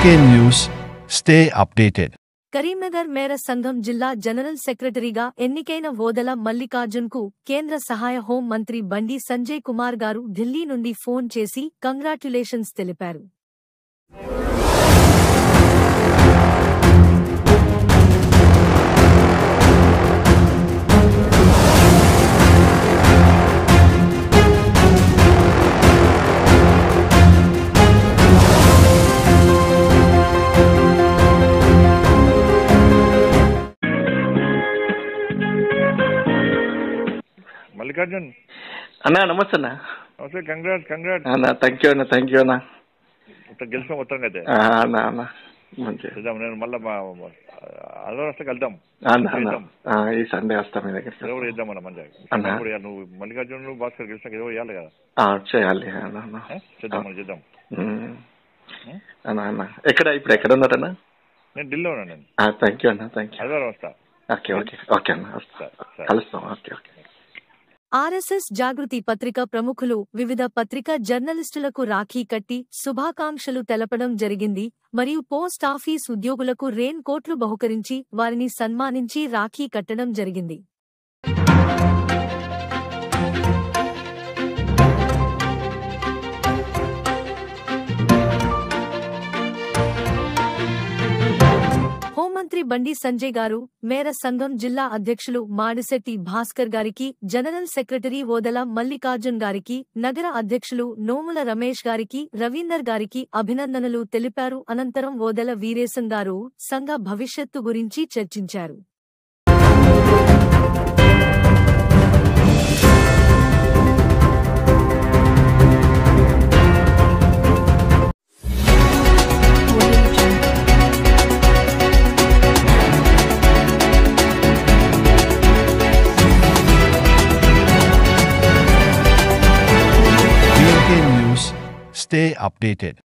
BNK News. Stay updated. Karimnagar మేర సంఘం జిల్లా జనరల్ సెక్రటరీగా ఎన్నికైన ఓదెల మల్లికార్జున్కు కేంద్ర సహాయ హోం మంత్రి బండి సంజయ్ కుమార్ గారు ఢిల్లీ నుండి ఫోన్ చేసి కంగ్రాట్యులేషన్స్ తెలిపారు. మల్లికార్జున్ అన్నా నమస్తే అన్న. నమస్తే. కంగ్రాట్స్ అన్న థ్యాంక్ యూ అన్న. గెలిచిన మొత్తం అయితే అన్న అన్న మంచిగా చూద్దాం. నేను మళ్ళీ మా ఆదివారం వస్తే వెళ్దాం. ఈ సండే వస్తా మీ దగ్గర. ఏదో కూడా ఇద్దాం అన్న మంచిగా. నువ్వు మల్లికార్జున్ భాస్కర్ గెలిచినాక ఏదో వేయాలి కదా. చేయాలి చేద్దాం చేద్దాం అన్న. అన్న ఎక్కడ ఉన్నారన్నా? నేను ఢిల్లీలో ఉన్నాను. నేను థ్యాంక్ యూ అన్న. Thank you. ఆదివారం వస్తా. ఓకే అన్న వస్తా. కలుస్తాం. ఓకే. ఆర్ఎస్ఎస్ జాగృతి పత్రిక ప్రముఖులు వివిధ పత్రికా జర్నలిస్టులకు రాఖీ కట్టి శుభాకాంక్షలు తెలపడం జరిగింది. మరియు పోస్ట్ ఆఫీస్ ఉద్యోగులకు రెయిన్ కోట్లు బహుకరించి వారిని సన్మానించి రాఖీ కట్టడం జరిగింది. హోంమంత్రి బండి సంజయ్ గారు, మేర సంఘం జిల్లా అధ్యక్షులు మాడిశెట్టి భాస్కర్ గారికి, జనరల్ సెక్రటరీ ఓదెల మల్లికార్జున్ గారికి, నగర అధ్యక్షులు నోముల రమేష్ గారికి, రవీందర్ గారికి అభినందనలు తెలిపారు. అనంతరం ఓదెల వీరేశం గారు సంఘ భవిష్యత్తు గురించి చర్చించారు. BNK News. Stay updated.